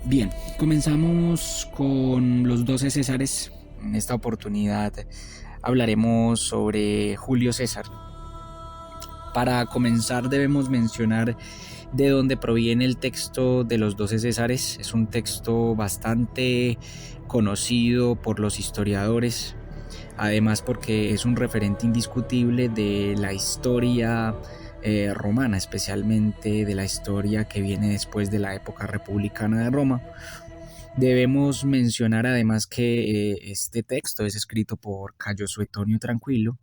Bien, comenzamos con los 12 Césares. En esta oportunidad hablaremos sobre Julio César. Para comenzar debemos mencionar de dónde proviene el texto de los 12 Césares. Es un texto bastante conocido por los historiadores, además porque es un referente indiscutible de la historia romana, especialmente de la historia que viene después de la época republicana de Roma. Debemos mencionar además que este texto es escrito por Cayo Suetonio Tranquilo.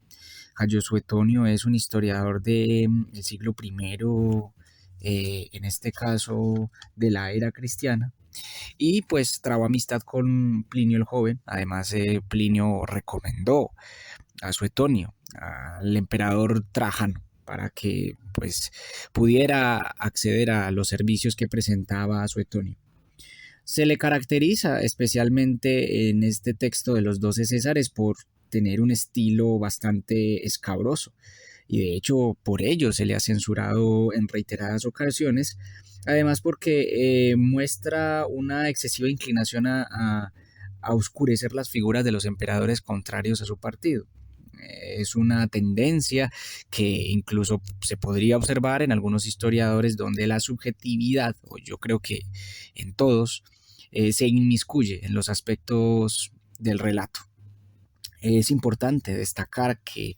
Cayo Suetonio es un historiador del siglo I, en este caso de la era cristiana, y pues trabó amistad con Plinio el Joven. Además, Plinio recomendó a Suetonio, al emperador Trajano, para que pues pudiera acceder a los servicios que presentaba a Suetonio. Se le caracteriza especialmente en este texto de los 12 Césares por tener un estilo bastante escabroso, y de hecho por ello se le ha censurado en reiteradas ocasiones, además porque muestra una excesiva inclinación a oscurecer las figuras de los emperadores contrarios a su partido. Es una tendencia que incluso se podría observar en algunos historiadores, donde la subjetividad, o yo creo que en todos, se inmiscuye en los aspectos del relato. Es importante destacar que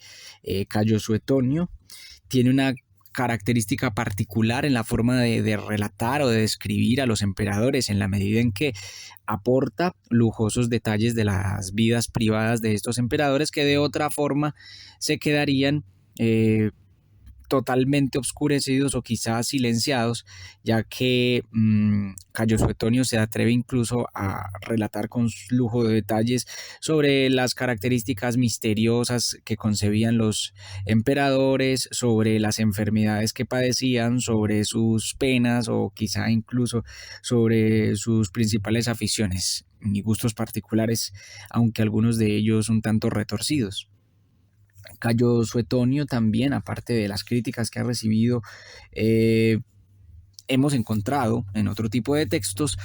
Cayo Suetonio tiene una característica particular en la forma de relatar o de describir a los emperadores, en la medida en que aporta lujosos detalles de las vidas privadas de estos emperadores, que de otra forma se quedarían totalmente oscurecidos o quizás silenciados, ya que Cayo Suetonio se atreve incluso a relatar con lujo de detalles sobre las características misteriosas que concebían los emperadores, sobre las enfermedades que padecían, sobre sus penas o quizá incluso sobre sus principales aficiones y gustos particulares, aunque algunos de ellos un tanto retorcidos. Cayo Suetonio también, aparte de las críticas que ha recibido, eh, hemos encontrado en otro tipo de textos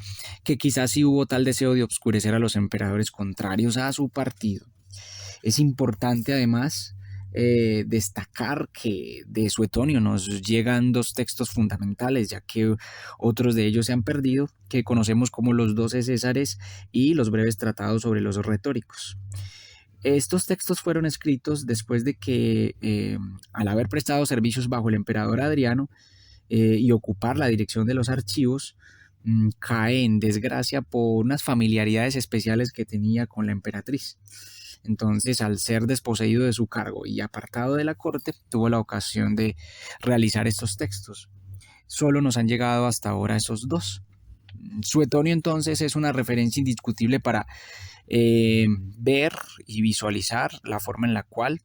que quizás sí hubo tal deseo de obscurecer a los emperadores contrarios a su partido. Es importante además destacar que de Suetonio nos llegan dos textos fundamentales, ya que otros de ellos se han perdido, que conocemos como los 12 Césares y los breves tratados sobre los retóricos. Estos textos fueron escritos después de que, al haber prestado servicios bajo el emperador Adriano y ocupar la dirección de los archivos, cae en desgracia por unas familiaridades especiales que tenía con la emperatriz. Entonces, al ser desposeído de su cargo y apartado de la corte, tuvo la ocasión de realizar estos textos. Solo nos han llegado hasta ahora esos dos. Suetonio entonces es una referencia indiscutible para ver y visualizar la forma en la cual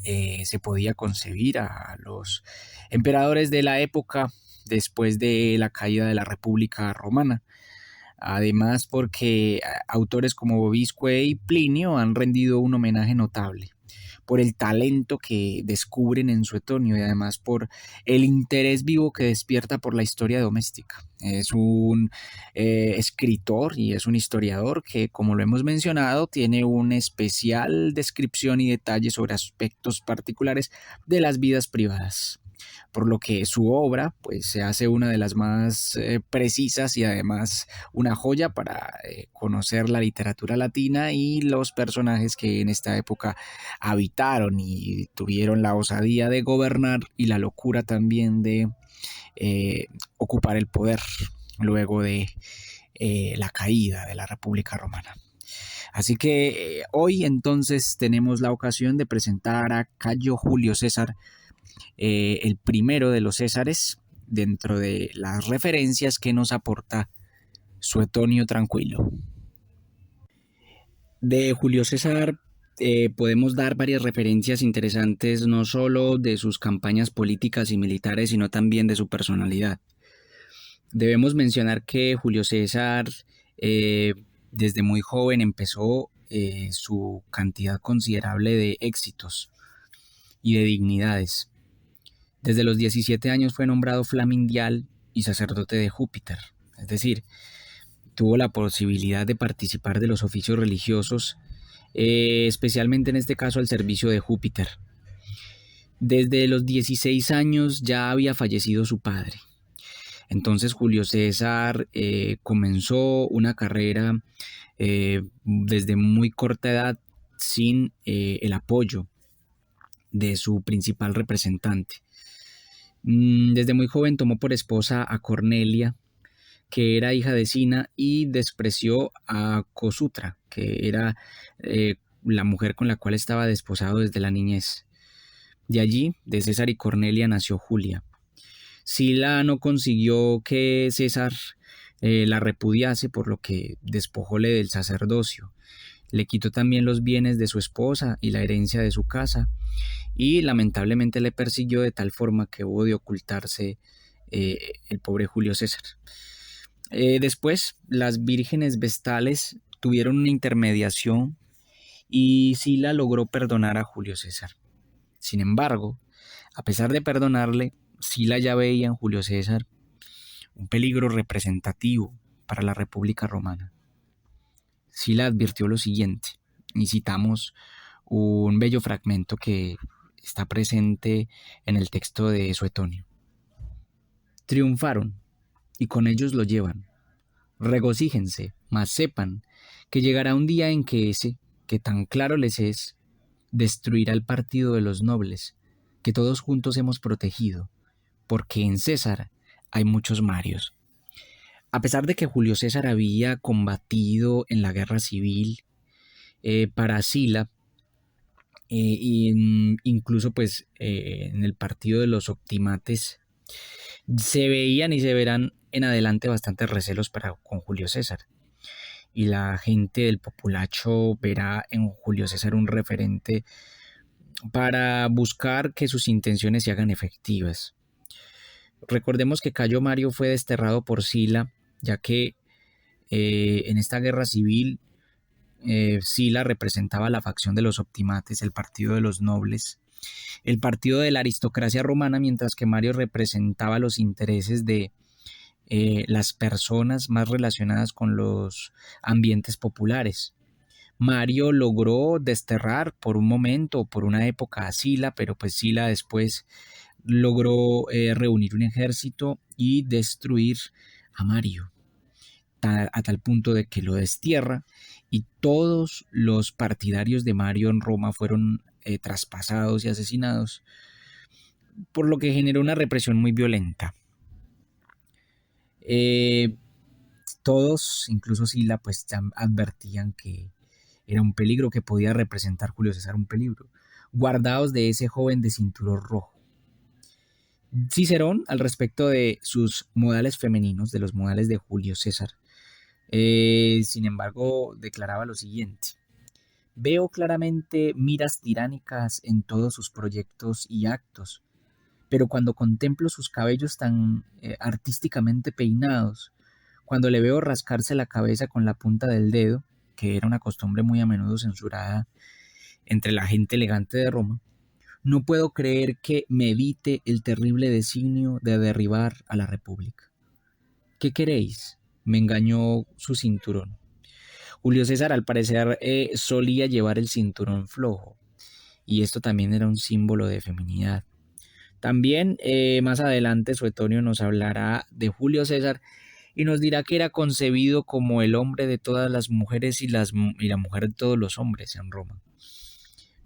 se podía concebir a los emperadores de la época después de la caída de la República Romana. Además, porque autores como Bobisque y Plinio han rendido un homenaje notable por el talento que descubren en Suetonio, y además por el interés vivo que despierta por la historia doméstica. Es un escritor y es un historiador que, como lo hemos mencionado, tiene una especial descripción y detalle sobre aspectos particulares de las vidas privadas, por lo que su obra pues se hace una de las más precisas y además una joya para conocer la literatura latina y los personajes que en esta época habitaron y tuvieron la osadía de gobernar y la locura también de ocupar el poder luego de la caída de la República Romana. Así que hoy entonces tenemos la ocasión de presentar a Cayo Julio César, el primero de los Césares, dentro de las referencias que nos aporta Suetonio Tranquilo. De Julio César podemos dar varias referencias interesantes, no solo de sus campañas políticas y militares, sino también de su personalidad. Debemos mencionar que Julio César eh, desde muy joven empezó su cantidad considerable de éxitos y de dignidades. Desde los 17 años fue nombrado flamindial y sacerdote de Júpiter, es decir, tuvo la posibilidad de participar de los oficios religiosos, especialmente en este caso al servicio de Júpiter. Desde los 16 años ya había fallecido su padre. Entonces Julio César comenzó una carrera desde muy corta edad sin el apoyo de su principal representante. Desde muy joven tomó por esposa a Cornelia, que era hija de Sina, y despreció a Cosutra, que era la mujer con la cual estaba desposado desde la niñez. De allí, de César y Cornelia, nació Julia. Sila no consiguió que César la repudiase, por lo que despojóle del sacerdocio. Le quitó también los bienes de su esposa y la herencia de su casa, y lamentablemente le persiguió de tal forma que hubo de ocultarse el pobre Julio César. Después, las vírgenes vestales tuvieron una intermediación y Sila logró perdonar a Julio César. Sin embargo, a pesar de perdonarle, Sila ya veía en Julio César un peligro representativo para la República Romana. Sila advirtió lo siguiente, y citamos un bello fragmento que está presente en el texto de Suetonio. Triunfaron, y con ellos lo llevan. Regocíjense, mas sepan que llegará un día en que ese, que tan claro les es, destruirá el partido de los nobles, que todos juntos hemos protegido, porque en César hay muchos Marios. A pesar de que Julio César había combatido en la guerra civil para Sila, incluso pues en el partido de los optimates, se veían y se verán en adelante bastantes recelos con Julio César. Y la gente del populacho verá en Julio César un referente para buscar que sus intenciones se hagan efectivas. Recordemos que Cayo Mario fue desterrado por Sila, ya que en esta guerra civil Sila representaba la facción de los optimates, el partido de los nobles, el partido de la aristocracia romana, mientras que Mario representaba los intereses de las personas más relacionadas con los ambientes populares. Mario logró desterrar por un momento, por una época a Sila, pero pues Sila después logró reunir un ejército y destruir a Mario, a tal punto de que lo destierra, y todos los partidarios de Mario en Roma fueron traspasados y asesinados, por lo que generó una represión muy violenta. Todos, incluso Sila, pues advertían que era un peligro, que podía representar Julio César un peligro. Guardaos de ese joven de cinturón rojo. Cicerón, al respecto de sus modales femeninos, de los modales de Julio César, sin embargo, declaraba lo siguiente: veo claramente miras tiránicas en todos sus proyectos y actos, pero cuando contemplo sus cabellos tan artísticamente peinados, cuando le veo rascarse la cabeza con la punta del dedo, que era una costumbre muy a menudo censurada entre la gente elegante de Roma, no puedo creer que medite el terrible designio de derribar a la República. ¿Qué queréis? Me engañó su cinturón. Julio César, al parecer, solía llevar el cinturón flojo, y esto también era un símbolo de feminidad. También más adelante Suetonio nos hablará de Julio César y nos dirá que era concebido como el hombre de todas las mujeres y la mujer de todos los hombres en Roma.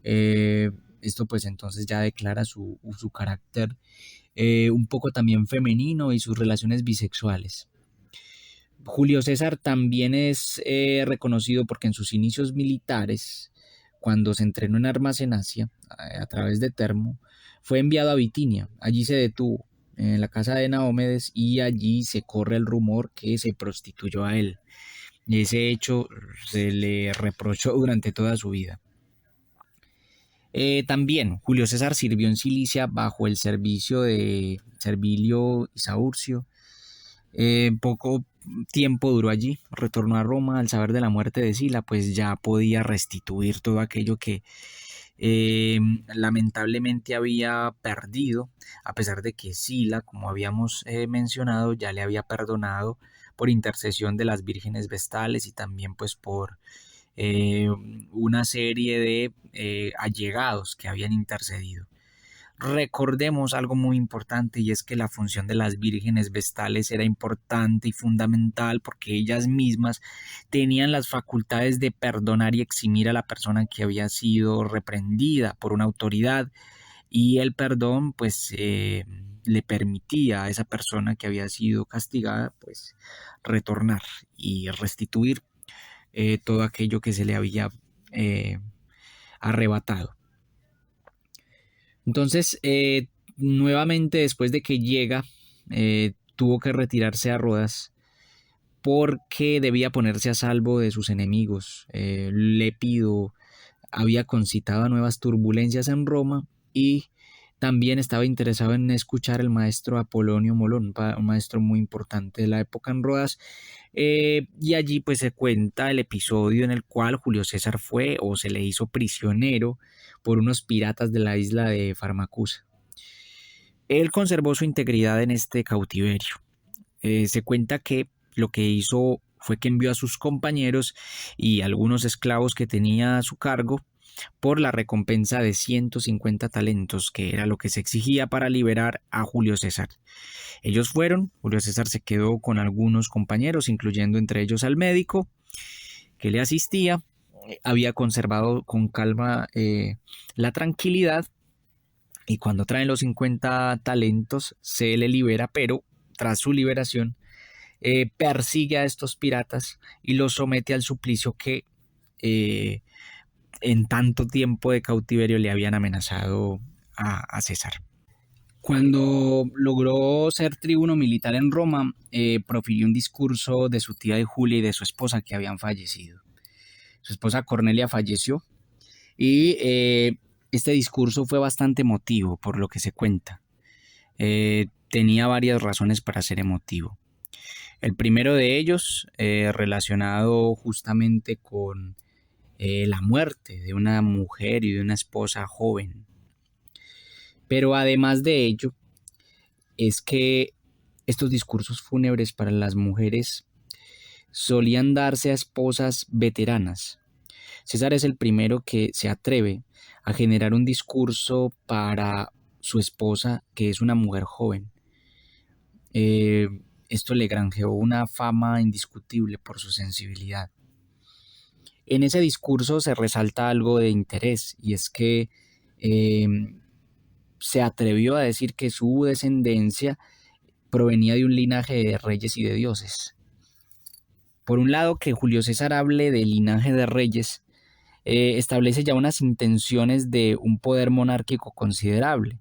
Esto pues entonces ya declara su carácter un poco también femenino y sus relaciones bisexuales. Julio César también es reconocido porque en sus inicios militares, cuando se entrenó en armas en Asia, a través de Termo, fue enviado a Bitinia. Allí se detuvo en la casa de Naómedes y allí se corre el rumor que se prostituyó a él. Ese hecho se le reprochó durante toda su vida. También Julio César sirvió en Cilicia bajo el servicio de Servilio y Saurcio. Poco tiempo duró allí, retornó a Roma al saber de la muerte de Sila, pues ya podía restituir todo aquello que lamentablemente había perdido, a pesar de que Sila, como habíamos mencionado, ya le había perdonado por intercesión de las vírgenes vestales y también pues por eh, una serie de allegados que habían intercedido. Recordemos algo muy importante, y es que la función de las vírgenes vestales era importante y fundamental porque ellas mismas tenían las facultades de perdonar y eximir a la persona que había sido reprendida por una autoridad, y el perdón pues le permitía a esa persona que había sido castigada pues retornar y restituir todo aquello que se le había eh, arrebatado. Entonces, nuevamente después de que llega, tuvo que retirarse a Rodas porque debía ponerse a salvo de sus enemigos. Lépido había concitado nuevas turbulencias en Roma y también estaba interesado en escuchar al maestro Apolonio Molón, un maestro muy importante de la época en Rodas. Y allí pues se cuenta el episodio en el cual Julio César fue o se le hizo prisionero por unos piratas de la isla de Farmacusa. Él conservó su integridad en este cautiverio. Se cuenta que lo que hizo fue que envió a sus compañeros y algunos esclavos que tenía a su cargo por la recompensa de 150 talentos, que era lo que se exigía para liberar a Julio César. Ellos fueron, Julio César se quedó con algunos compañeros, incluyendo entre ellos al médico que le asistía. Había conservado con calma la tranquilidad, y cuando traen los 50 talentos se le libera, pero tras su liberación persigue a estos piratas y los somete al suplicio que eh, en tanto tiempo de cautiverio le habían amenazado a César. Cuando logró ser tribuno militar en Roma, profirió un discurso de su tía de Julia y de su esposa que habían fallecido. Su esposa Cornelia falleció y este discurso fue bastante emotivo por lo que se cuenta. Tenía varias razones para ser emotivo. El primero de ellos, relacionado justamente con la muerte de una mujer y de una esposa joven. Pero además de ello, es que estos discursos fúnebres para las mujeres solían darse a esposas veteranas. César es el primero que se atreve a generar un discurso para su esposa, que es una mujer joven. Eh, Esto le granjeó una fama indiscutible por su sensibilidad. En ese discurso se resalta algo de interés, y es que eh, se atrevió a decir que su descendencia provenía de un linaje de reyes y de dioses. Por un lado, que Julio César hable del linaje de reyes establece ya unas intenciones de un poder monárquico considerable.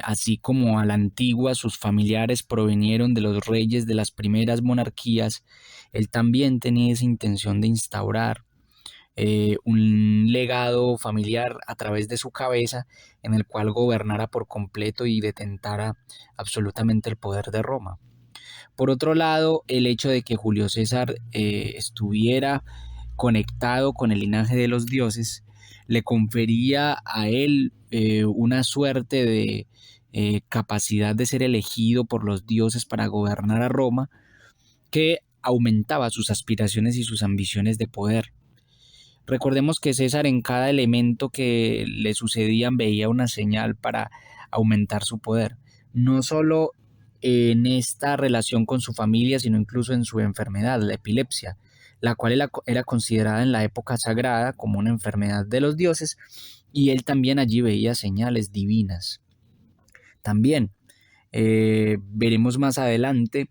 Así como a la antigua sus familiares provenieron de los reyes de las primeras monarquías, él también tenía esa intención de instaurar un legado familiar a través de su cabeza, en el cual gobernara por completo y detentara absolutamente el poder de Roma. Por otro lado, el hecho de que Julio César estuviera conectado con el linaje de los dioses le confería a él una suerte de capacidad de ser elegido por los dioses para gobernar a Roma, que aumentaba sus aspiraciones y sus ambiciones de poder. Recordemos que César en cada elemento que le sucedían veía una señal para aumentar su poder, no solo en esta relación con su familia, sino incluso en su enfermedad, la epilepsia, la cual era considerada en la época sagrada como una enfermedad de los dioses, y él también allí veía señales divinas. También veremos más adelante,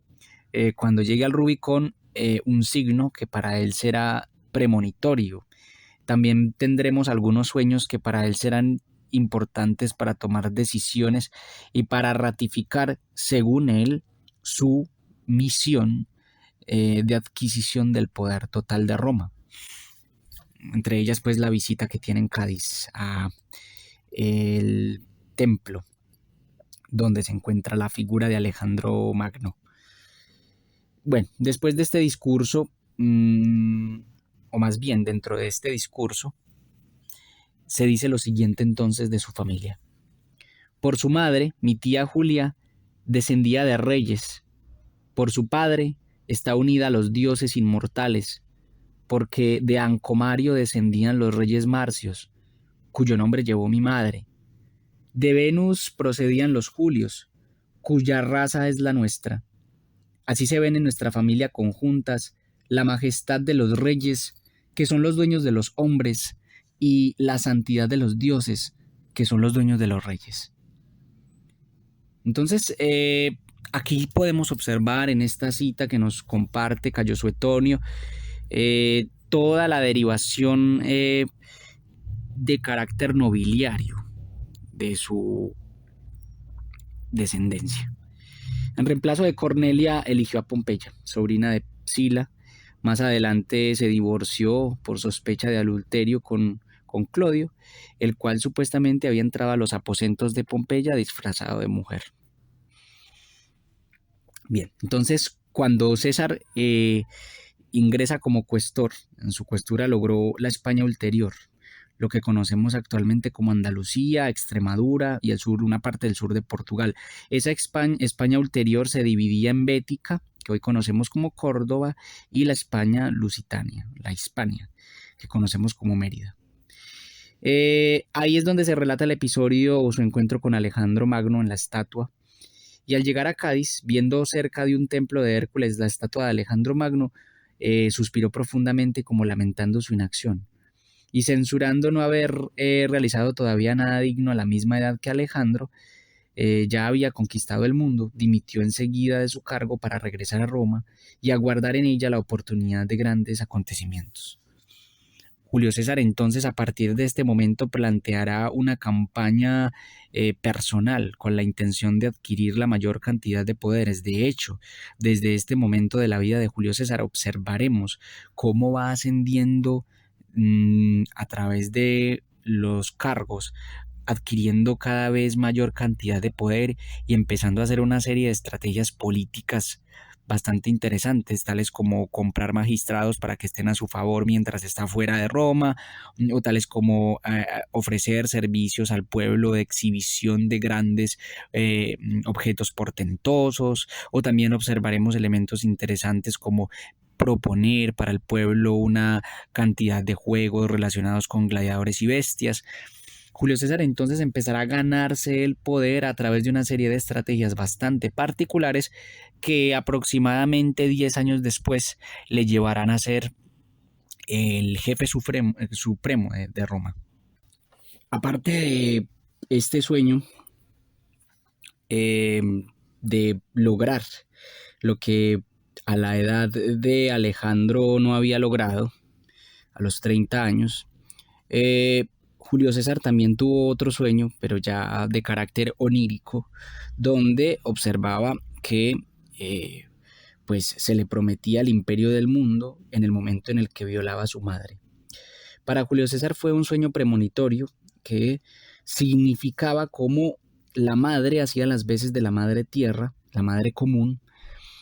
cuando llegue al Rubicón, un signo que para él será premonitorio. También tendremos algunos sueños que para él serán importantes para tomar decisiones y para ratificar, según él, su misión de adquisición del poder total de Roma. Entre ellas, pues, la visita que tiene en Cádiz a el templo donde se encuentra la figura de Alejandro Magno. Bueno, después de este discurso, o más bien dentro de este discurso, se dice lo siguiente entonces de su familia. Por su madre, mi tía Julia, descendía de reyes. Por su padre, está unida a los dioses inmortales, porque de Ancomario descendían los reyes Marcios, cuyo nombre llevó mi madre. De Venus procedían los Julios, cuya raza es la nuestra. Así se ven en nuestra familia conjuntas la majestad de los reyes, que son los dueños de los hombres, y la santidad de los dioses, que son los dueños de los reyes. Entonces, aquí podemos observar en esta cita que nos comparte Cayo Suetonio toda la derivación de carácter nobiliario de su descendencia. En reemplazo de Cornelia, eligió a Pompeya, sobrina de Sila. Más adelante se divorció por sospecha de adulterio con Clodio, el cual supuestamente había entrado a los aposentos de Pompeya disfrazado de mujer. Bien, entonces cuando César ingresa como cuestor, en su cuestura logró la España ulterior, lo que conocemos actualmente como Andalucía, Extremadura y el sur, una parte del sur de Portugal. Esa España ulterior se dividía en Bética, que hoy conocemos como Córdoba, y la España lusitania, la Hispania, que conocemos como Mérida. Ahí es donde se relata el episodio o su encuentro con Alejandro Magno en la estatua. Y al llegar a Cádiz, viendo cerca de un templo de Hércules la estatua de Alejandro Magno, suspiró profundamente como lamentando su inacción. Y censurando no haber realizado todavía nada digno a la misma edad que Alejandro, ya había conquistado el mundo, dimitió enseguida de su cargo para regresar a Roma y aguardar en ella la oportunidad de grandes acontecimientos. Julio César entonces a partir de este momento planteará una campaña personal con la intención de adquirir la mayor cantidad de poderes. De hecho, desde este momento de la vida de Julio César observaremos cómo va ascendiendo a través de los cargos, adquiriendo cada vez mayor cantidad de poder y empezando a hacer una serie de estrategias políticas bastante interesantes, tales como comprar magistrados para que estén a su favor mientras está fuera de Roma, o tales como ofrecer servicios al pueblo de exhibición de grandes objetos portentosos, o también observaremos elementos interesantes como proponer para el pueblo una cantidad de juegos relacionados con gladiadores y bestias. Julio César entonces empezará a ganarse el poder a través de una serie de estrategias bastante particulares que aproximadamente 10 años después le llevarán a ser el jefe supremo de Roma. Aparte de este sueño de lograr lo que a la edad de Alejandro no había logrado, a los 30 años, Julio César también tuvo otro sueño, pero ya de carácter onírico, donde observaba que pues se le prometía el imperio del mundo en el momento en el que violaba a su madre. Para Julio César fue un sueño premonitorio que significaba cómo la madre hacía las veces de la madre tierra, la madre común,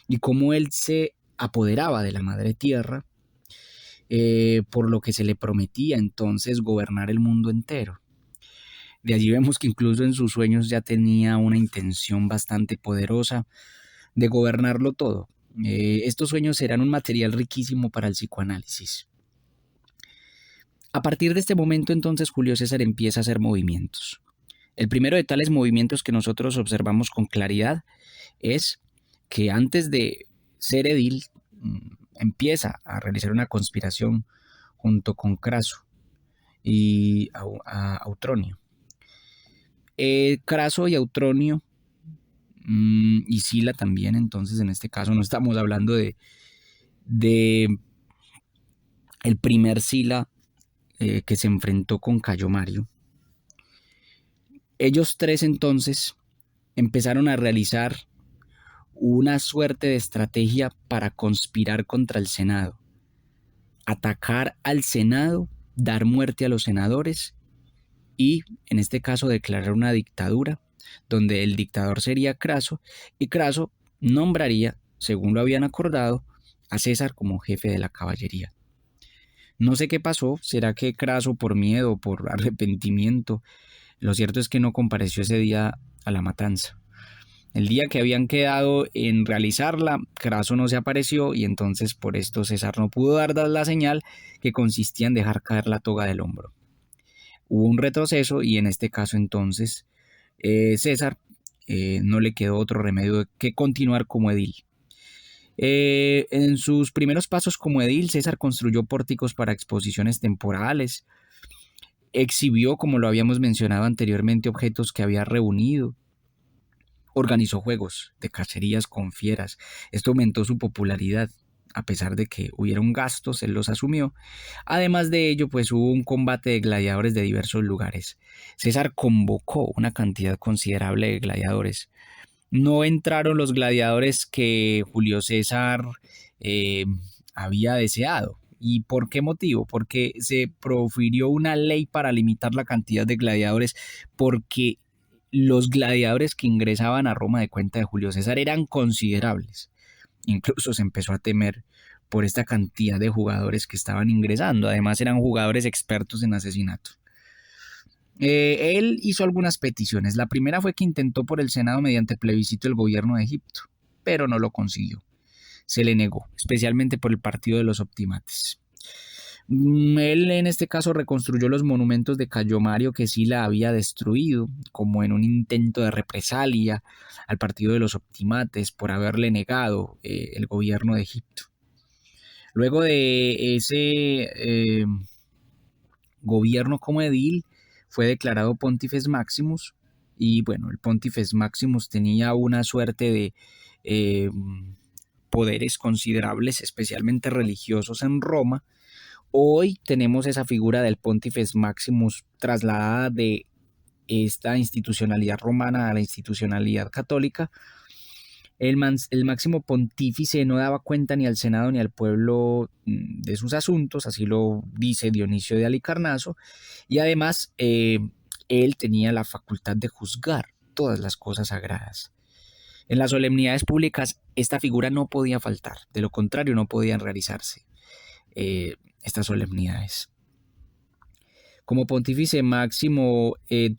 y cómo él se apoderaba de la madre tierra, por lo que se le prometía entonces gobernar el mundo entero. De allí vemos que incluso en sus sueños ya tenía una intención bastante poderosa de gobernarlo todo. Estos sueños serán un material riquísimo para el psicoanálisis. A partir de este momento entonces Julio César empieza a hacer movimientos. El primero de tales movimientos que nosotros observamos con claridad es que antes de ser edil empieza a realizar una conspiración junto con Craso y a Autronio. Craso y Autronio y Sila también, entonces en este caso no estamos hablando de el primer Sila que se enfrentó con Cayo Mario. Ellos tres entonces empezaron a realizar una suerte de estrategia para conspirar contra el Senado, atacar al Senado, dar muerte a los senadores y, en este caso, declarar una dictadura donde el dictador sería Craso y Craso nombraría, según lo habían acordado, a César como jefe de la caballería. No sé qué pasó, será que Craso por miedo, por arrepentimiento. Lo cierto es que no compareció ese día a la matanza. El día que habían quedado en realizarla, Craso no se apareció y entonces por esto César no pudo dar la señal que consistía en dejar caer la toga del hombro. Hubo un retroceso y en este caso entonces César no le quedó otro remedio que continuar como edil. En sus primeros pasos como edil, César construyó pórticos para exposiciones temporales, exhibió, como lo habíamos mencionado anteriormente, objetos que había reunido, organizó juegos de cacerías con fieras. Esto aumentó su popularidad. A pesar de que hubieron gastos, él los asumió. Además de ello, pues hubo un combate de gladiadores de diversos lugares. César convocó una cantidad considerable de gladiadores. No entraron los gladiadores que Julio César eh, había deseado. ¿Y por qué motivo? Porque se profirió una ley para limitar la cantidad de gladiadores, porque los gladiadores que ingresaban a Roma de cuenta de Julio César eran considerables. Incluso se empezó a temer por esta cantidad de jugadores que estaban ingresando. Además eran jugadores expertos en asesinato. Él hizo algunas peticiones. La primera fue que intentó por el Senado mediante plebiscito el gobierno de Egipto, pero no lo consiguió. Se le negó, especialmente por el partido de los optimates. Él en este caso reconstruyó los monumentos de Cayo Mario que Sila había destruido, como en un intento de represalia al partido de los optimates por haberle negado el gobierno de Egipto. Luego de ese gobierno como edil, fue declarado Pontifex Maximus y bueno, el Pontifex Maximus tenía una suerte de poderes considerables, especialmente religiosos en Roma. Hoy tenemos esa figura del Pontifex Maximus trasladada de esta institucionalidad romana a la institucionalidad católica. El máximo pontífice no daba cuenta ni al Senado ni al pueblo de sus asuntos, así lo dice Dionisio de Halicarnaso, y además él tenía la facultad de juzgar todas las cosas sagradas. En las solemnidades públicas esta figura no podía faltar, de lo contrario no podían realizarse estas solemnidades. Como pontífice máximo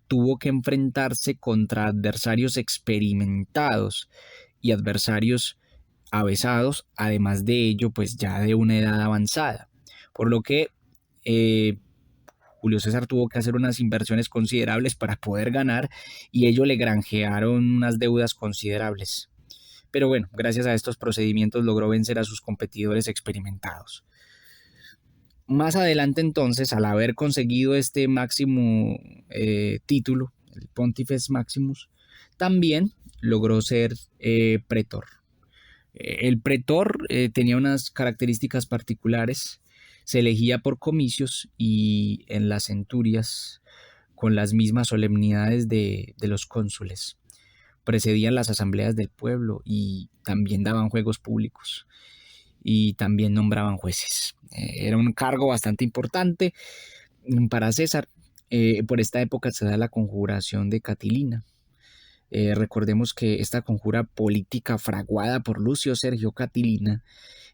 tuvo que enfrentarse contra adversarios experimentados y adversarios avesados, además de ello, pues ya de una edad avanzada, por lo que Julio César tuvo que hacer unas inversiones considerables para poder ganar y ello le granjearon unas deudas considerables. Pero bueno, gracias a estos procedimientos logró vencer a sus competidores experimentados. Más adelante entonces, al haber conseguido este máximo título, el Pontifex Maximus, también logró ser pretor. El pretor tenía unas características particulares, se elegía por comicios y en las centurias con las mismas solemnidades de los cónsules. Precedían las asambleas del pueblo y también daban juegos públicos y también nombraban jueces. Era un cargo bastante importante para César. Por esta época se da la conjuración de Catilina. Recordemos que esta conjura política fraguada por Lucio Sergio Catilina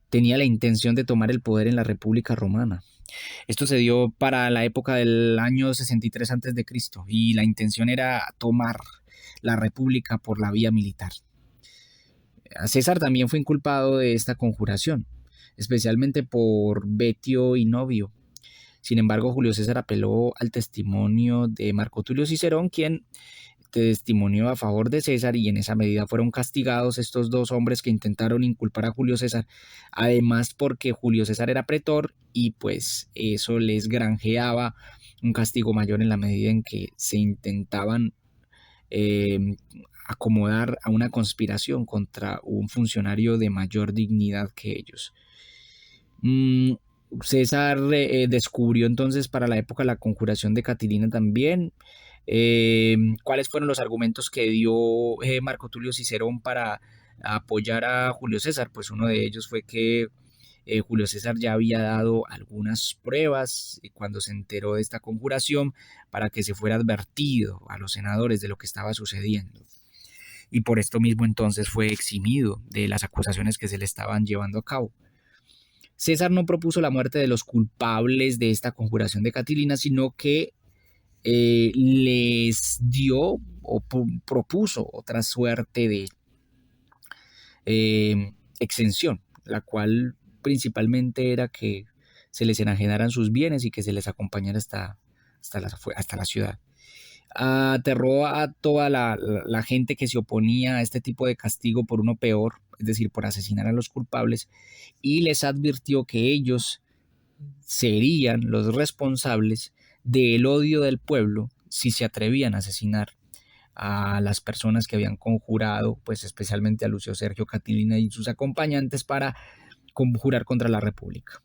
tenía la intención de tomar el poder en la República Romana. Esto se dio para la época del año 63 a.C. y la intención era tomar la República por la vía militar. César también fue inculpado de esta conjuración, especialmente por Vetio y Novio. Sin embargo, Julio César apeló al testimonio de Marco Tulio Cicerón, quien testimonió a favor de César y en esa medida fueron castigados estos dos hombres que intentaron inculpar a Julio César, además porque Julio César era pretor y pues eso les granjeaba un castigo mayor en la medida en que se intentaban acomodar a una conspiración contra un funcionario de mayor dignidad que ellos. César descubrió entonces para la época la conjuración de Catilina también. ¿Cuáles fueron los argumentos que dio Marco Tulio Cicerón para apoyar a Julio César? Pues uno de ellos fue que Julio César ya había dado algunas pruebas cuando se enteró de esta conjuración para que se fuera advertido a los senadores de lo que estaba sucediendo. Y por esto mismo entonces fue eximido de las acusaciones que se le estaban llevando a cabo. César no propuso la muerte de los culpables de esta conjuración de Catilina, sino que les dio o propuso otra suerte de exención, la cual principalmente era que se les enajenaran sus bienes y que se les acompañara hasta la ciudad. Aterró a toda la gente que se oponía a este tipo de castigo por uno peor, es decir, por asesinar a los culpables, y les advirtió que ellos serían los responsables del odio del pueblo si se atrevían a asesinar a las personas que habían conjurado, pues especialmente a Lucio Sergio Catilina y sus acompañantes para conjurar contra la República.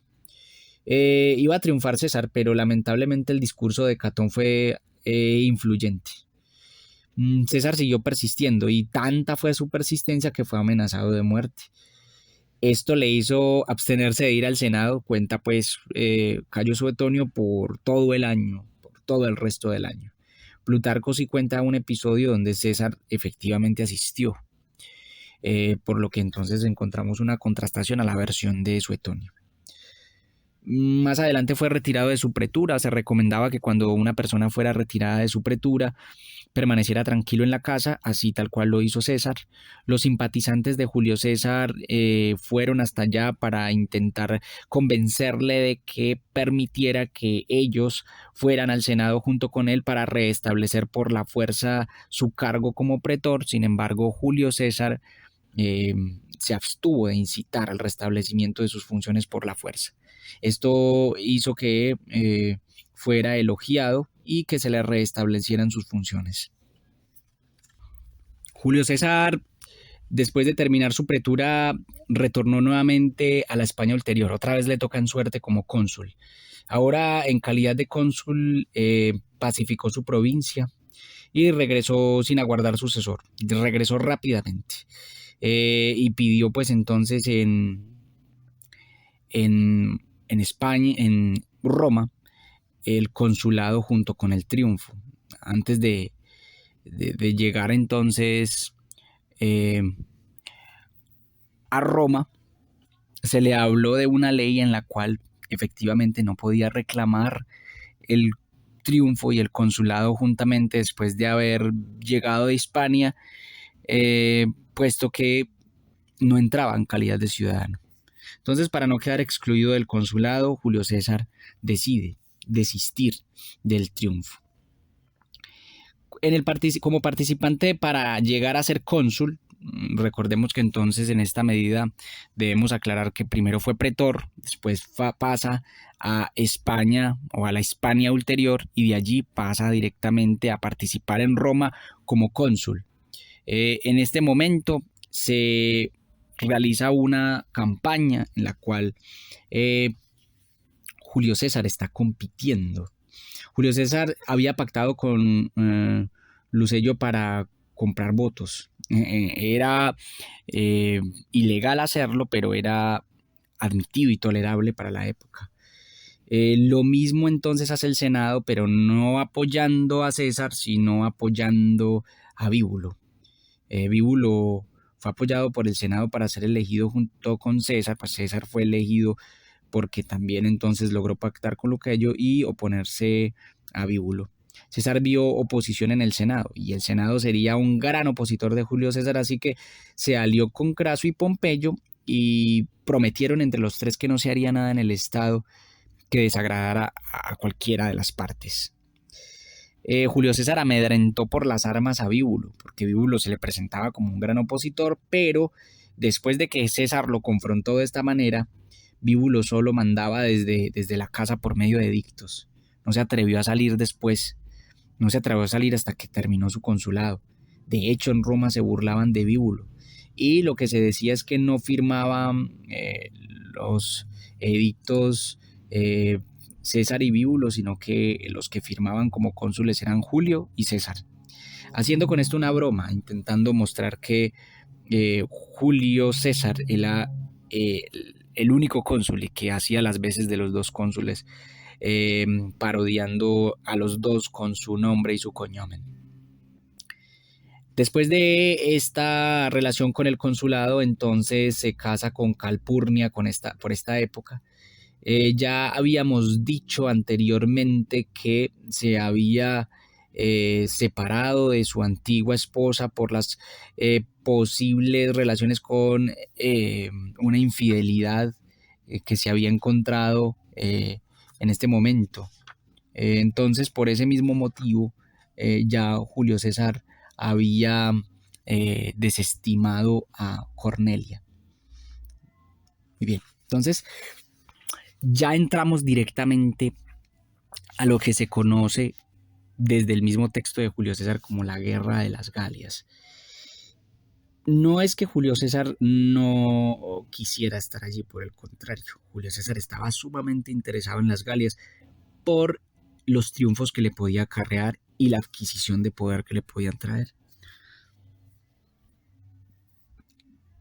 Iba a triunfar César, pero lamentablemente el discurso de Catón fue influyente. César siguió persistiendo y tanta fue su persistencia que fue amenazado de muerte. Esto le hizo abstenerse de ir al Senado, cuenta pues Cayo Suetonio, por todo el año, por todo el resto del año. Plutarco sí cuenta un episodio donde César efectivamente asistió, por lo que entonces encontramos una contrastación a la versión de Suetonio. Más adelante fue retirado de su pretura. Se recomendaba que cuando una persona fuera retirada de su pretura permaneciera tranquilo en la casa, así tal cual lo hizo César. Los simpatizantes de Julio César fueron hasta allá para intentar convencerle de que permitiera que ellos fueran al Senado junto con él para restablecer por la fuerza su cargo como pretor. Sin embargo, Julio César se abstuvo de incitar al restablecimiento de sus funciones por la fuerza. Esto hizo que fuera elogiado y que se le restablecieran sus funciones. Julio César, después de terminar su pretura, retornó nuevamente a la España ulterior. Otra vez le toca en suerte como cónsul. Ahora, en calidad de cónsul, pacificó su provincia y regresó sin aguardar sucesor. Regresó rápidamente y pidió pues entonces en España, en Roma, el consulado junto con el triunfo. Antes de llegar entonces a Roma, se le habló de una ley en la cual efectivamente no podía reclamar el triunfo y el consulado juntamente después de haber llegado de Hispania, puesto que no entraba en calidad de ciudadano. Entonces, para no quedar excluido del consulado, Julio César decide desistir del triunfo. Como participante para llegar a ser cónsul, recordemos que entonces en esta medida debemos aclarar que primero fue pretor, después pasa a España o a la Hispania ulterior y de allí pasa directamente a participar en Roma como cónsul. En este momento se realiza una campaña en la cual Julio César está compitiendo. Julio César había pactado con Lucello para comprar votos. Era ilegal hacerlo, pero era admitido y tolerable para la época. Lo mismo entonces hace el Senado, pero no apoyando a César, sino apoyando a Bíbulo. Bíbulo fue apoyado por el Senado para ser elegido junto con César, pues César fue elegido porque también entonces logró pactar con Lucello y oponerse a Bíbulo. César vio oposición en el Senado y el Senado sería un gran opositor de Julio César, así que se alió con Craso y Pompeyo y prometieron entre los tres que no se haría nada en el Estado que desagradara a cualquiera de las partes. Julio César amedrentó por las armas a Bíbulo, porque Bíbulo se le presentaba como un gran opositor, pero después de que César lo confrontó de esta manera, Bíbulo solo mandaba desde la casa por medio de edictos. No se atrevió a salir después, no se atrevió a salir hasta que terminó su consulado. De hecho, en Roma se burlaban de Bíbulo y lo que se decía es que no firmaban los edictos César y Bíbulo, sino que los que firmaban como cónsules eran Julio y César, haciendo con esto una broma, intentando mostrar que Julio César era el único cónsul y que hacía las veces de los dos cónsules, parodiando a los dos con su nombre y su cognomen. Después de esta relación con el consulado, entonces se casa con Calpurnia por esta época. Ya habíamos dicho anteriormente que se había separado de su antigua esposa por las posibles relaciones con una infidelidad que se había encontrado en este momento. Entonces, por ese mismo motivo, ya Julio César había desestimado a Cornelia. Muy bien, entonces ya entramos directamente a lo que se conoce desde el mismo texto de Julio César como la Guerra de las Galias. No es que Julio César no quisiera estar allí, por el contrario, Julio César estaba sumamente interesado en las Galias por los triunfos que le podía acarrear y la adquisición de poder que le podían traer.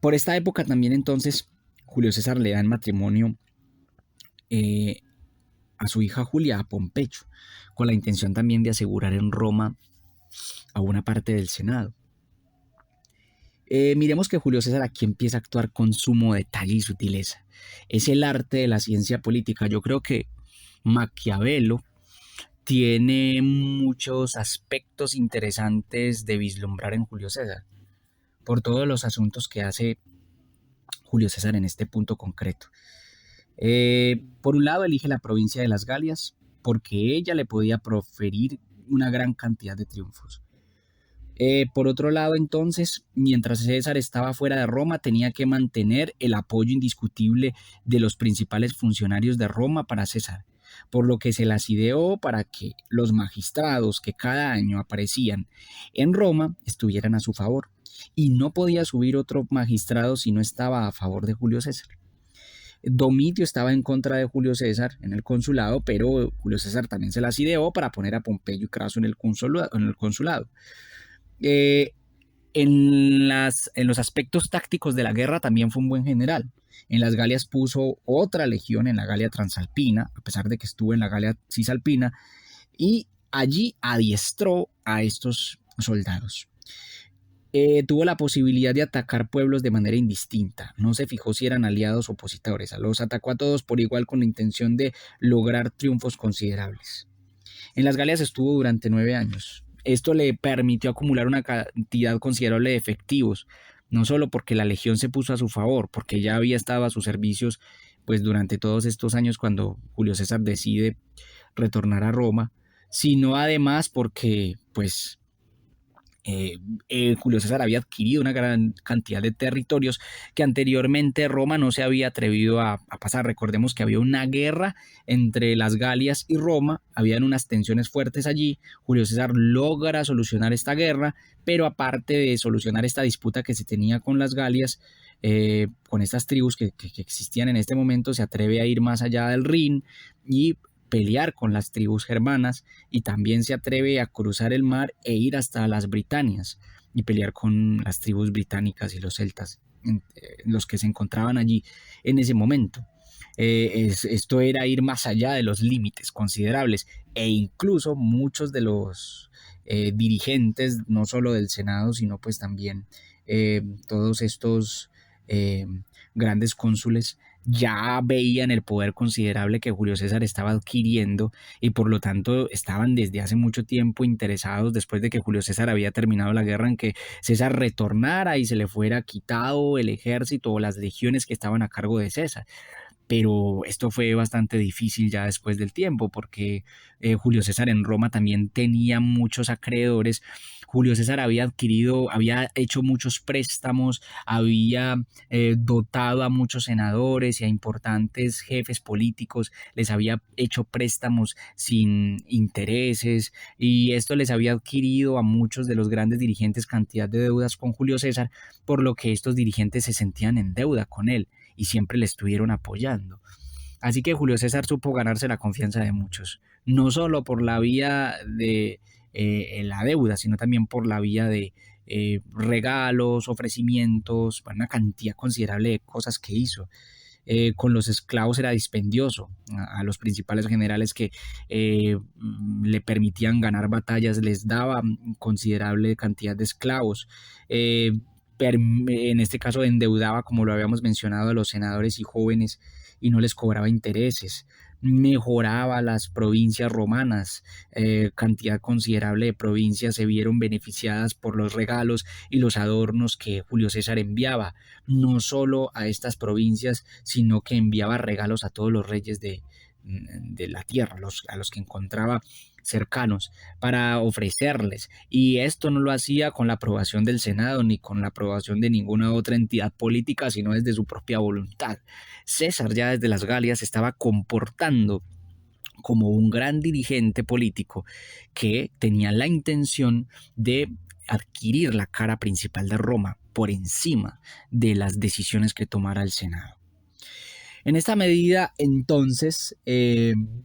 Por esta época también entonces Julio César le da en matrimonio eh, a su hija Julia a Pompeyo, con la intención también de asegurar en Roma a una parte del Senado. Miremos que Julio César aquí empieza a actuar con sumo detalle y sutileza. Es el arte de la ciencia política. Yo creo que Maquiavelo tiene muchos aspectos interesantes de vislumbrar en Julio César, por todos los asuntos que hace Julio César en este punto concreto. Por un lado, elige la provincia de las Galias, porque ella le podía proferir una gran cantidad de triunfos. Por otro lado, entonces, mientras César estaba fuera de Roma, tenía que mantener el apoyo indiscutible de los principales funcionarios de Roma para César, por lo que se las ideó para que los magistrados que cada año aparecían en Roma estuvieran a su favor, y no podía subir otro magistrado si no estaba a favor de Julio César. Domitio estaba en contra de Julio César en el consulado, pero Julio César también se las ideó para poner a Pompeyo y Craso en el consulado. Eh, en los aspectos tácticos de la guerra también fue un buen general. En las Galias puso otra legión en la Galia Transalpina, a pesar de que estuvo en la Galia Cisalpina, y allí adiestró a estos soldados. Tuvo la posibilidad de atacar pueblos de manera indistinta. No se fijó si eran aliados o opositores. Los atacó a todos por igual con la intención de lograr triunfos considerables. En las Galias estuvo durante 9 años. Esto le permitió acumular una cantidad considerable de efectivos, no solo porque la legión se puso a su favor, porque ya había estado a sus servicios pues durante todos estos años cuando Julio César decide retornar a Roma, sino además porque pues Julio César había adquirido una gran cantidad de territorios que anteriormente Roma no se había atrevido a pasar. Recordemos que había una guerra entre las Galias y Roma, habían unas tensiones fuertes allí. Julio César logra solucionar esta guerra, pero aparte de solucionar esta disputa que se tenía con las Galias, con estas tribus que existían en este momento, se atreve a ir más allá del Rin y pelear con las tribus germanas, y también se atreve a cruzar el mar e ir hasta las Britanias y pelear con las tribus británicas y los celtas, los que se encontraban allí en ese momento. Esto era ir más allá de los límites considerables, e incluso muchos de los dirigentes, no solo del Senado, sino pues también todos estos grandes cónsules, ya veían el poder considerable que Julio César estaba adquiriendo, y por lo tanto estaban desde hace mucho tiempo interesados, después de que Julio César había terminado la guerra, en que César retornara y se le fuera quitado el ejército o las legiones que estaban a cargo de César. Pero esto fue bastante difícil ya después del tiempo, porque Julio César en Roma también tenía muchos acreedores. Julio César había hecho muchos préstamos, había dotado a muchos senadores y a importantes jefes políticos, les había hecho préstamos sin intereses, y esto les había adquirido a muchos de los grandes dirigentes cantidad de deudas con Julio César, por lo que estos dirigentes se sentían en deuda con él y siempre le estuvieron apoyando. Así que Julio César supo ganarse la confianza de muchos, no solo por la vía de la deuda, sino también por la vía de regalos, ofrecimientos, una cantidad considerable de cosas que hizo. con los esclavos era dispendioso. A los principales generales que le permitían ganar batallas les daba considerable cantidad de esclavos. Eh, en este caso endeudaba, como lo habíamos mencionado, a los senadores y jóvenes y no les cobraba intereses. Mejoraba las provincias romanas, cantidad considerable de provincias se vieron beneficiadas por los regalos y los adornos que Julio César enviaba, no solo a estas provincias, sino que enviaba regalos a todos los reyes de la tierra, a los que encontraba cercanos, para ofrecerles. Y esto no lo hacía con la aprobación del Senado ni con la aprobación de ninguna otra entidad política, sino desde su propia voluntad. César ya desde las Galias se estaba comportando como un gran dirigente político que tenía la intención de adquirir la cara principal de Roma por encima de las decisiones que tomara el Senado. En esta medida, entonces,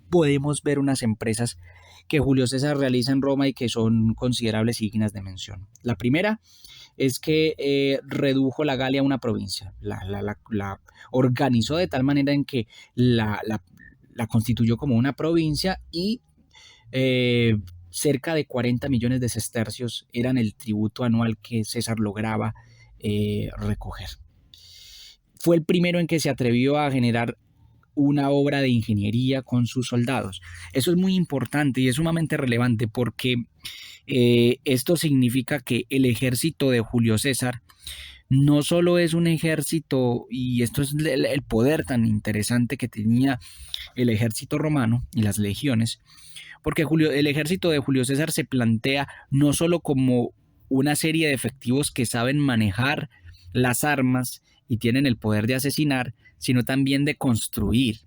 podemos ver unas empresas que Julio César realiza en Roma y que son considerables y dignas de mención. La primera es que redujo la Galia a una provincia, la organizó de tal manera en que la constituyó como una provincia y cerca de 40 millones de sestercios eran el tributo anual que César lograba recoger. Fue el primero en que se atrevió a generar una obra de ingeniería con sus soldados. Eso es muy importante y es sumamente relevante porque esto significa que el ejército de Julio César no solo es un ejército, y esto es el poder tan interesante que tenía el ejército romano y las legiones, porque el ejército de Julio César se plantea no solo como una serie de efectivos que saben manejar las armas y tienen el poder de asesinar, sino también de construir.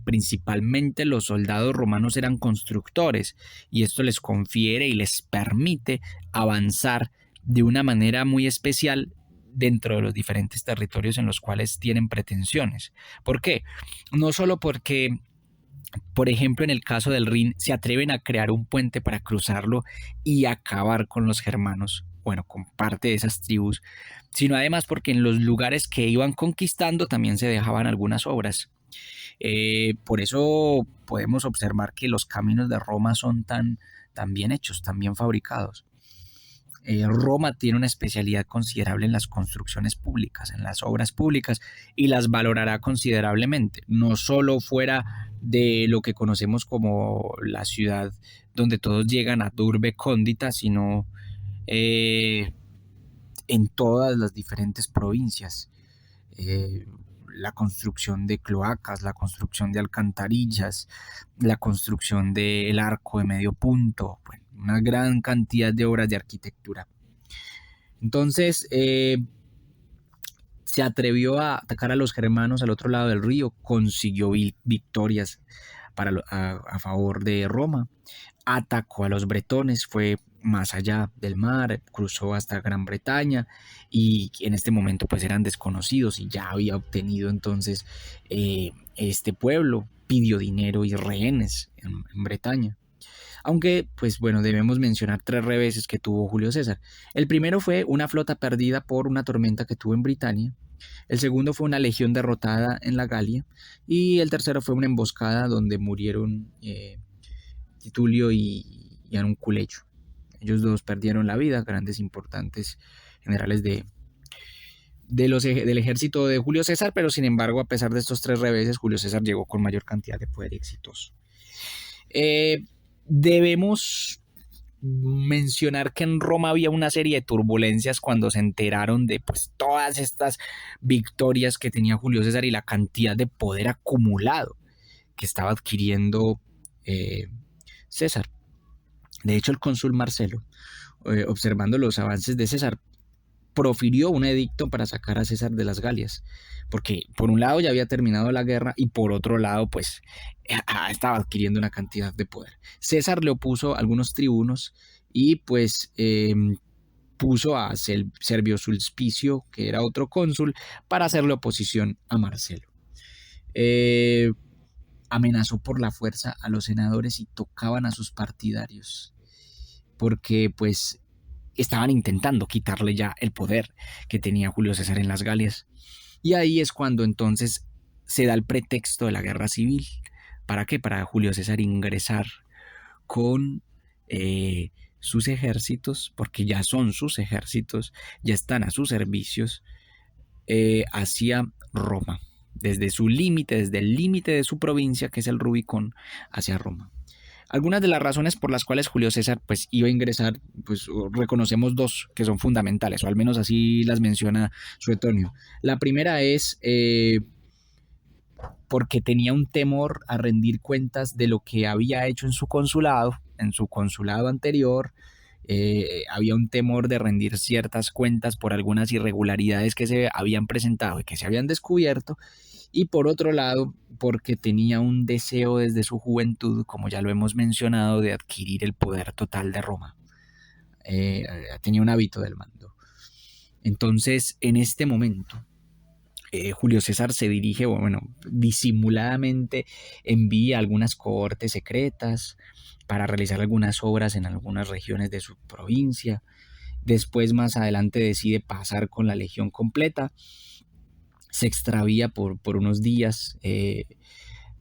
Principalmente los soldados romanos eran constructores y esto les confiere y les permite avanzar de una manera muy especial dentro de los diferentes territorios en los cuales tienen pretensiones. ¿Por qué? No solo porque, por ejemplo, en el caso del Rin, se atreven a crear un puente para cruzarlo y acabar con los germanos, bueno, con parte de esas tribus, sino además porque en los lugares que iban conquistando también se dejaban algunas obras. Por eso podemos observar que los caminos de Roma son tan bien hechos, tan bien fabricados. Roma tiene una especialidad considerable en las construcciones públicas, en las obras públicas, y las valorará considerablemente, no solo fuera de lo que conocemos como la ciudad donde todos llegan a Urbe Condita, sino en todas las diferentes provincias. La construcción de cloacas, la construcción de alcantarillas, la construcción del arco de medio punto, bueno, una gran cantidad de obras de arquitectura. Entonces, se atrevió a atacar a los germanos al otro lado del río, consiguió victorias a favor de Roma, atacó a los bretones, fue más allá del mar, cruzó hasta Gran Bretaña y en este momento pues eran desconocidos y ya había obtenido entonces este pueblo, pidió dinero y rehenes en Bretaña. Aunque, pues bueno, debemos mencionar 3 reveses que tuvo Julio César. El primero fue una flota perdida por una tormenta que tuvo en Britania. El segundo fue una legión derrotada en la Galia. Y el tercero fue una emboscada donde murieron Titulio y Anunculecho. Ellos dos perdieron la vida, grandes importantes generales del ejército de Julio César, pero sin embargo, a pesar de estos 3 reveses, Julio César llegó con mayor cantidad de poder y exitoso. Debemos mencionar que en Roma había una serie de turbulencias cuando se enteraron de pues, todas estas victorias que tenía Julio César y la cantidad de poder acumulado que estaba adquiriendo César. De hecho, el cónsul Marcelo, observando los avances de César, profirió un edicto para sacar a César de las Galias, porque por un lado ya había terminado la guerra y por otro lado pues estaba adquiriendo una cantidad de poder. César le opuso algunos tribunos y pues puso a Servio Sulpicio, que era otro cónsul, para hacerle oposición a Marcelo. Amenazó por la fuerza a los senadores y tocaban a sus partidarios, porque pues estaban intentando quitarle ya el poder que tenía Julio César en las Galias. Y ahí es cuando entonces se da el pretexto de la guerra civil. ¿Para qué? Para Julio César ingresar con sus ejércitos, porque ya son sus ejércitos, ya están a sus servicios, hacia Roma, desde el límite de su provincia, que es el Rubicón, hacia Roma. Algunas de las razones por las cuales Julio César pues, iba a ingresar, pues reconocemos dos que son fundamentales, o al menos así las menciona Suetonio. La primera es porque tenía un temor a rendir cuentas de lo que había hecho en su consulado anterior. Había un temor de rendir ciertas cuentas por algunas irregularidades que se habían presentado y que se habían descubierto. Y por otro lado, porque tenía un deseo desde su juventud, como ya lo hemos mencionado, de adquirir el poder total de Roma. Tenía un hábito del mando. Entonces, en este momento, Julio César se dirige, bueno, disimuladamente envía algunas cohortes secretas para realizar algunas obras en algunas regiones de su provincia. Después, más adelante, decide pasar con la legión completa. Se extravía por unos días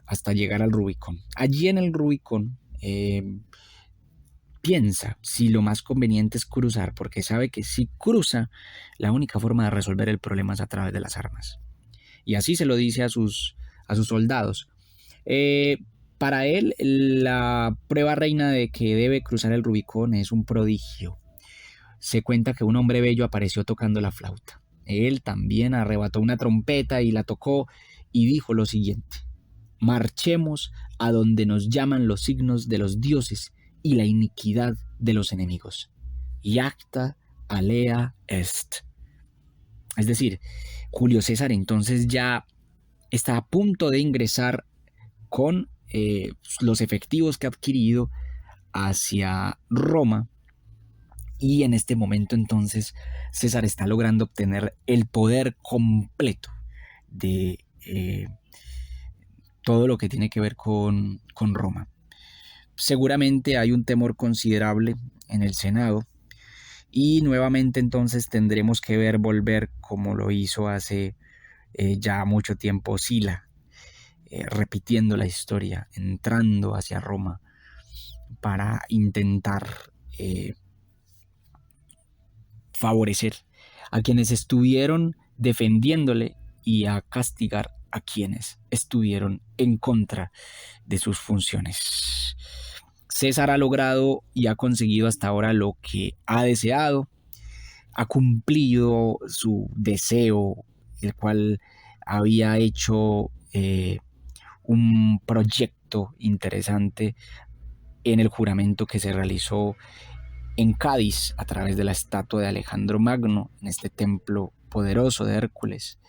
hasta llegar al Rubicón. Allí en el Rubicón piensa si lo más conveniente es cruzar, porque sabe que si cruza, la única forma de resolver el problema es a través de las armas. Y así se lo dice a sus soldados. Para él, la prueba reina de que debe cruzar el Rubicón es un prodigio. Se cuenta que un hombre bello apareció tocando la flauta. Él también arrebató una trompeta y la tocó y dijo lo siguiente: marchemos a donde nos llaman los signos de los dioses y la iniquidad de los enemigos. Iacta alea est. Es decir, Julio César entonces ya está a punto de ingresar con los efectivos que ha adquirido hacia Roma, y en este momento entonces César está logrando obtener el poder completo de todo lo que tiene que ver con Roma. Seguramente hay un temor considerable en el Senado, y nuevamente entonces tendremos que ver volver, como lo hizo hace ya mucho tiempo, Sila, repitiendo la historia, entrando hacia Roma para intentar favorecer a quienes estuvieron defendiéndole y a castigar a quienes estuvieron en contra de sus funciones. César ha logrado y ha conseguido hasta ahora lo que ha deseado, ha cumplido su deseo, el cual había hecho un proyecto interesante en el juramento que se realizó en Cádiz a través de la estatua de Alejandro Magno, en este templo poderoso de Hércules.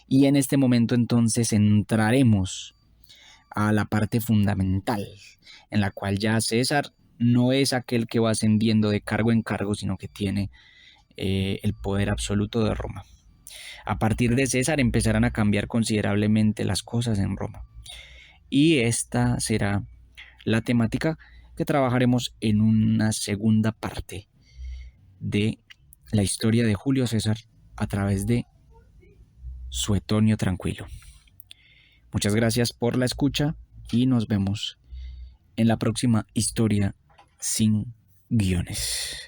Y en este momento entonces entraremos a la parte fundamental, en la cual ya César no es aquel que va ascendiendo de cargo en cargo, sino que tiene el poder absoluto de Roma. A partir de César empezarán a cambiar considerablemente las cosas en Roma. Y esta será la temática que trabajaremos en una segunda parte de la historia de Julio César a través de Suetonio Tranquilo. Muchas gracias por la escucha y nos vemos en la próxima historia sin guiones.